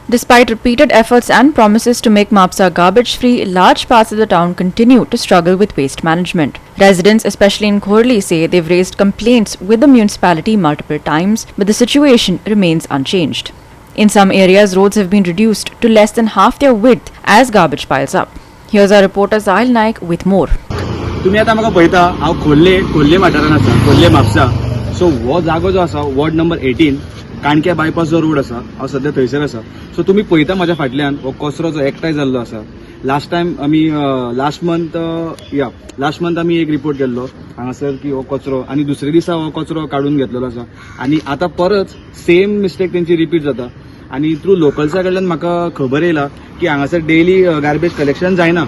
Despite repeated efforts and promises to make Mapsa garbage-free, large parts of the town continue to struggle with waste management. Residents, especially in Khorli, say they've raised complaints with the municipality multiple times, but the situation remains unchanged. In some areas, roads have been reduced to less than half their width as garbage piles up. Here's our reporter Sahil Naik with more. तुम्ही आता म्हाका पळयता हांव खोर्ले वाठारान आसा, Khorlim Mapusa. So हो जागो जो आसा वॉर्ड नंबर 18 काणक्या बायपास जो रोड आसा हांव सध्या थंयसर आसा. सो तुम्ही पळयता म्हाज्या फाटल्यान हो कचरो जो एकठांय जाल्लो आसा. लास्ट टायम आमी लास्ट मंथ आमी एक रिपोर्ट केल्लो हांगासर की हो कचरो आनी दुसरे दिसा हो कचरो काडून घेतलेलो आसा आनी आता परत सेम मिस्टेक तेंची रिपीट जाता. आनी थ्रू लोकल्सा कडल्यान म्हाका खबर येयला की हांगासर डेली गार्बेज कलेक्शन जायना.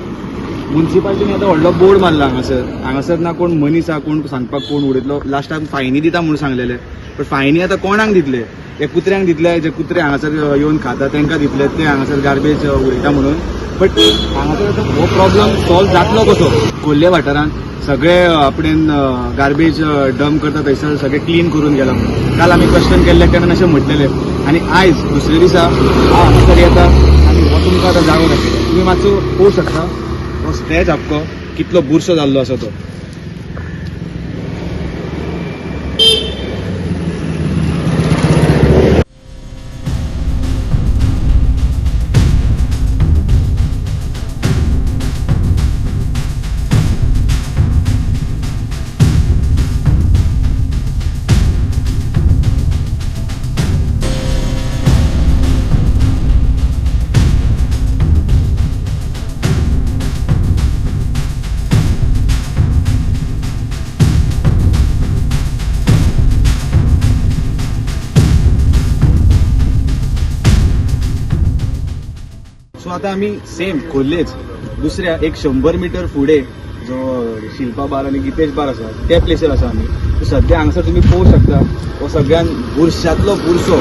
म्युन्सिपाल्टीने आता व्हडलो बोर्ड मारला हांगासर ना कोण मनीस आहा कोण सांगपाक कोण उडयतलो. लास्ट टायम फायनी दिता म्हणून सांगलेले, पण फायनी आता कोणाक दितले? हे कुत्र्यांक दितले, जे कुत्रे हांगासर येवन खाता तांकां दितले, ते हांगासर गार्बेज उडयता म्हणून. बट हांगासर हो प्रॉब्लेम सॉल्व जातलो कसो? खोर्ले वाठारान सगळे आपणेन गार्बेज डंप करता थंयसर सगळे क्लीन करून गेला म्हणून काल आमी क्वेश्चन केल्ले तेन्ना अशें म्हटलेले. आनी आयज दुसरे दिसा हांगासर येता आनी हो तुमकां आतां जागो दाखयता. तुमी मातसो पळोवंक शकता हो स्ट्रेच आपको कितलो बुरसो जाल्लो आसा तो. सो आता आम्ही सेम खोर्लेच दुसऱ्या एक 100 मीटर फुडें जो शिल्पा बार आणि गितेश बार आसा त्या प्लेसीर आसा आमी. सध्या हांगासर तुम्ही पळोवंक शकता हो सगळ्यान बुरशांतलो बुरसो.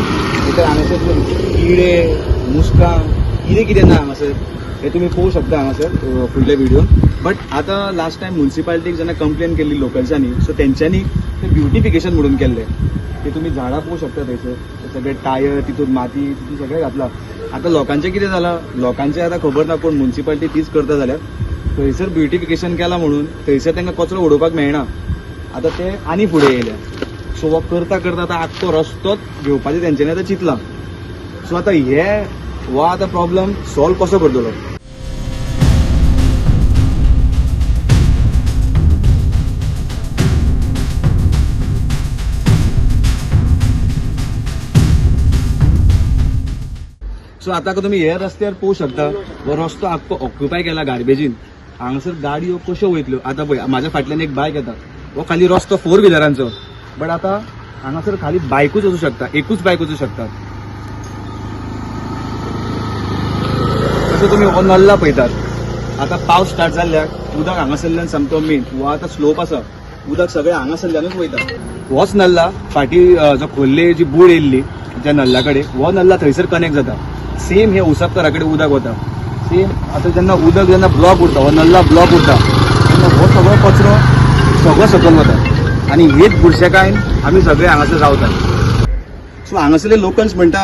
हांगासर किडे मुस्कां कितें ना हांगासर हे तुम्ही पळोवंक शकता हांगासर फुडल्या व्हिडिओन. बट आता लास्ट टायम म्युन्सिपाल्टीक जेन्ना कंप्लेन केल्ली लोकल्सांनी, सो तेंच्यांनी ते ब्युटिफिकेशन म्हणून केल्ले. ते तुम्ही झाडां पळोवंक शकता थंयसर सगळे टायर तितून माती तितून सगळें घातला. आता लोकांचे कितें जालां, लोकांचे आता खबर ना कोण म्युन्सिपाल्टी तीच करता जाल्यार थंयसर ब्युटिफिकेशन केला म्हणून थंयसर तांकां कचरो उडोवपाक मेळना. आता ते आनी फुडें येयल्या. सो हो करता करता आतां आख्खो रस्तोच घेवपाचें तेंच्यांनी आतां चिंतलां. सो आतां हो आतां प्रॉब्लेम सॉल्व कसो करतलो? सो आता तुम्ही हे रस्त्यार पळोवंक शकता हो रस्तो आख्खो ऑक्युपाय केला गार्बेजीन. हांगासर गाडयो कश्यो वयतल्यो? आता पळय म्हाज्या फाटल्यान एक बायक येता, हो खाली रस्तो 4 व्हिलरांचो. बट आता हांगासर खाली बायकूच वचूंक शकता, एकूच बायक वचूंक शकता. तसो तुम्ही हो नल्ला पळयतात. आता पावस स्टार्ट जाल्ल्याक उदक हांगासरल्यान सामको मेन हो आता स्लोप आसा, उदक सगळें हांगासरल्यानूच वयता. होच नल्ला फाटी जो खोर्ले जी बूड येयल्ली त्या नल्ला कडेन, हो नल्ला थंयसर कनेक्ट जाता. सेम हे उसापकरा कडेन उदक वता. सेम आता जेन्ना ब्लॉक उरता, हो नल्ला ब्लॉक उरता तेन्ना हो सगळो कचरो सगळो सकयल वता आनी हीच बुरशेकायन आमी सगळे हांगासर रावतात. सो हांगासरले लोकल्स म्हणटा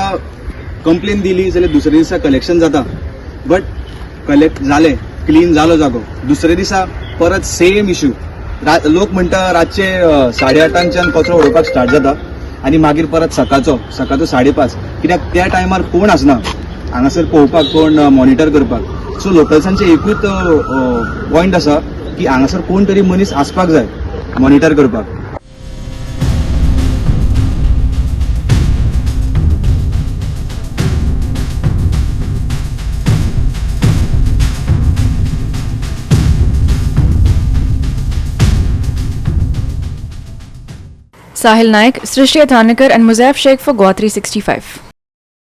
कंप्लेन दिली जाल्यार दुसरे दिसा कलेक्शन जाता. बट कलेक्ट जालें, क्लीन जालो जागो, दुसरे दिसा परत सेम इश्यू. लोक म्हणटा रातचे 8:30च्यान कचरो उडोवपाक स्टार्ट जाता आनी मागीर परत सकाळचो 5:30. कित्याक त्या टायमार कोण आसना हांगासर पळोवपाक, कोण मॉनिटर करपाक. सो लोकल्सांचे एकूच पॉयंट आसा की हांगासर कोण तरी मनीस आसपाक जाय मॉनिटर करपाक. Sahil Naik, Srishti Athanikar and Muzaif Sheikh for Gua 365.